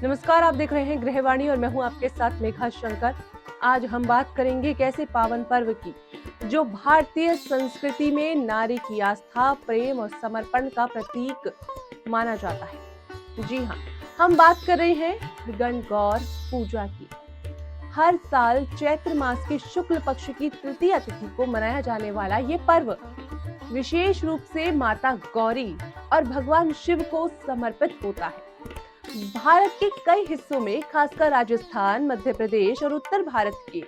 नमस्कार, आप देख रहे हैं गृहवाणी और मैं हूं आपके साथ मेघा शंकर। आज हम बात करेंगे एक ऐसे पावन पर्व की जो भारतीय संस्कृति में नारी की आस्था, प्रेम और समर्पण का प्रतीक माना जाता है। जी हाँ, हम बात कर रहे हैं गणगौर पूजा की। हर साल चैत्र मास के शुक्ल पक्ष की तृतीया तिथि को मनाया जाने वाला ये पर्व विशेष रूप से माता गौरी और भगवान शिव को समर्पित होता है। भारत के कई हिस्सों में, खासकर राजस्थान, मध्य प्रदेश और उत्तर भारत के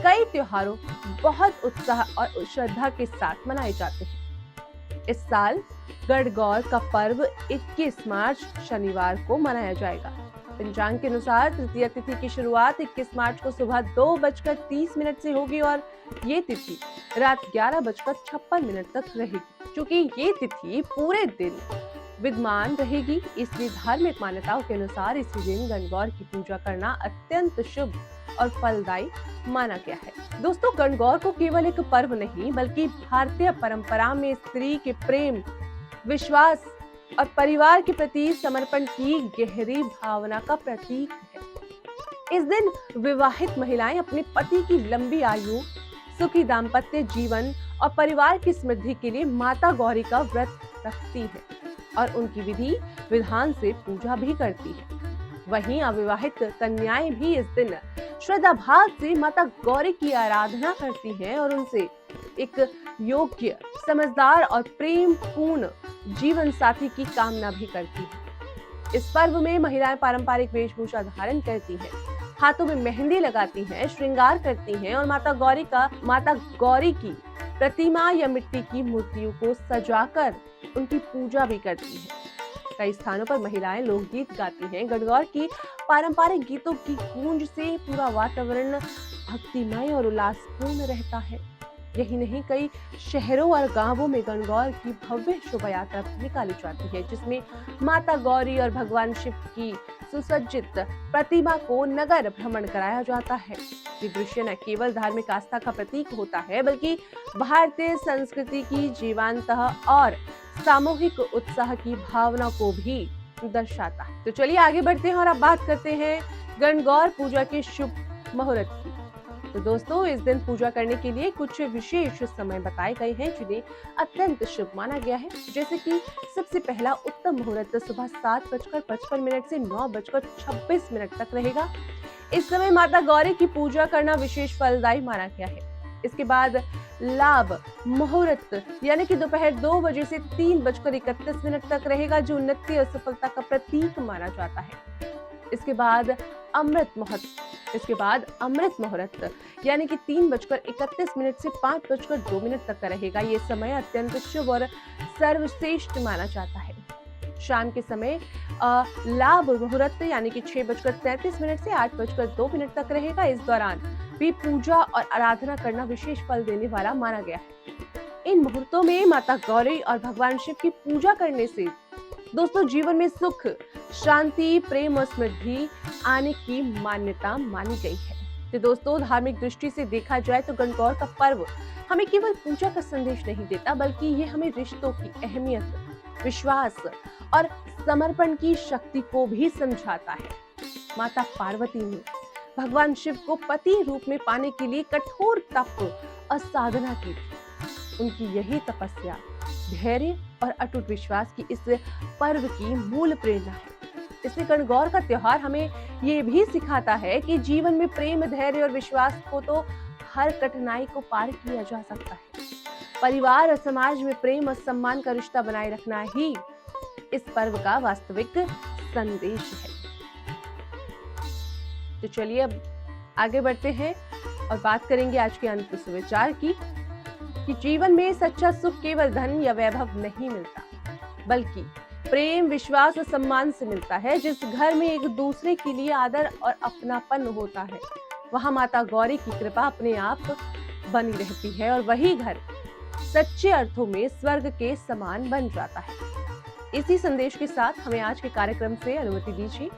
कई त्योहारों बहुत उत्साह और श्रद्धा के साथ मनाए जाते हैं। इस साल गणगौर का पर्व 21 मार्च शनिवार को मनाया जाएगा। पंचांग के अनुसार तृतीया तिथि की शुरुआत 21 मार्च को सुबह 2:30 से होगी और ये तिथि रात 11:56 तक रहेगी। क्योंकि ये तिथि पूरे दिन विद्यमान रहेगी, इसलिए धार्मिक मान्यताओं के अनुसार इसी दिन गणगौर की पूजा करना अत्यंत शुभ और फलदायी माना गया है। दोस्तों, गणगौर को केवल एक पर्व नहीं बल्कि भारतीय परंपरा में स्त्री के प्रेम, विश्वास और परिवार के प्रति समर्पण की गहरी भावना का प्रतीक है। इस दिन विवाहित महिलाएं अपने पति की लंबी आयु, सुखी दाम्पत्य जीवन और परिवार की समृद्धि के लिए माता गौरी का व्रत रखती है और उनकी विधि विधान से पूजा भी करती है। वहीं अविवाहित कन्याएं भी इस दिन श्रद्धा भाव से माता गौरी की आराधना करती हैं और उनसे एक योग्य, समझदार और प्रेम पूर्ण जीवन साथी की कामना भी करती है। इस पर्व में महिलाएं पारंपरिक वेशभूषा धारण करती हैं, हाथों में मेहंदी लगाती हैं, श्रृंगार करती हैं और माता गौरी की प्रतिमा या मिट्टी की मूर्तियों को सजाकर उनकी पूजा भी करती हैं। कई स्थानों पर महिलाएं लोकगीत गाती हैं। गणगौर की पारंपरिक गीतों की गूंज से पूरा वातावरण भक्तिमय और उल्लासपूर्ण रहता है। यही नहीं, कई शहरों और गांवों में गणगौर की भव्य शोभा यात्रा निकाली जाती है, जिसमें माता गौरी और भगवान शिव की सुसज्जित प्रतिमा को नगर भ्रमण कराया जाता है। ये दृश्य न केवल धार्मिक आस्था का प्रतीक होता है बल्कि भारतीय संस्कृति की जीवंत और सामूहिक उत्साह की भावना को भी दर्शाता है। तो चलिए आगे बढ़ते हैं और अब बात करते हैं गणगौर पूजा के शुभ मुहूर्त की। तो दोस्तों, इस दिन पूजा करने के लिए कुछ विशेष समय बताए गए हैं जिन्हें अत्यंत शुभ माना गया है। जैसे कि सबसे पहला उत्तम मुहूर्त सुबह 7:55 से 9:26 तक रहेगा। इस समय माता गौरी की पूजा करना विशेष फलदायी माना गया है। इसके बाद लाभ मुहूर्त यानी कि दोपहर 2 बजे से 3:31 तक रहेगा, जो उन्नति और सफलता का प्रतीक माना जाता है। इसके बाद अमृत मुहूर्त यानी कि 3:31 से 5:02 तक का रहेगा। ये समय अत्यंत शुभ और सर्वश्रेष्ठ माना जाता है। शाम के समय लाभ मुहूर्त यानी कि 6:33 से 8:02 तक रहेगा। इस दौरान भी पूजा और आराधना करना विशेष फल देने वाला माना गया है। इन मुहूर्तों में माता गौरी और भगवान शिव की पूजा करने से दोस्तों जीवन में सुख, शांति, प्रेम और समृद्धि आने की मान्यता मानी गई है। तो दोस्तों, धार्मिक दृष्टि से देखा जाए तो गणगौर का पर्व हमें केवल पूजा का संदेश नहीं देता बल्कि ये हमें रिश्तों की अहमियत, विश्वास और समर्पण की शक्ति को भी समझाता है। माता पार्वती ने भगवान शिव को पति रूप में पाने के लिए कठोर तप और साधना की थी। उनकी यही तपस्या, धैर्य और अटूट विश्वास की इस पर्व की मूल प्रेरणा है। इसलिए गणगौर का त्योहार हमें ये भी सिखाता है कि जीवन में प्रेम, धैर्य और विश्वास को तो हर कठिनाई को पार किया जा सकता है। परिवार और समाज में प्रेम और सम्मान का रिश्ता बनाए रखना ही इस पर्व का वास्तविक संदेश है। तो चलिए अब आगे बढ़ते हैं और बात करेंगे आज के अंत सुविचार की कि जीवन में सच्चा सुख केवल धन या वैभव नहीं मिलता बल्कि प्रेम, विश्वास और सम्मान से मिलता है। जिस घर में एक दूसरे के लिए आदर और अपनापन होता है वहां माता गौरी की कृपा अपने आप बनी रहती है और वही घर सच्चे अर्थों में स्वर्ग के समान बन जाता है। इसी संदेश के साथ हमें आज के कार्यक्रम से अनुमति दीजिए।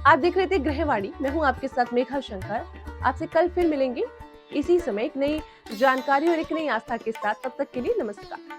आप देख रहे थे गृहवाणी, मैं हूं आपके साथ मेघा शंकर। आपसे कल फिर मिलेंगे इसी समय एक नई जानकारी और एक नई आस्था के साथ। तब तक के लिए नमस्कार।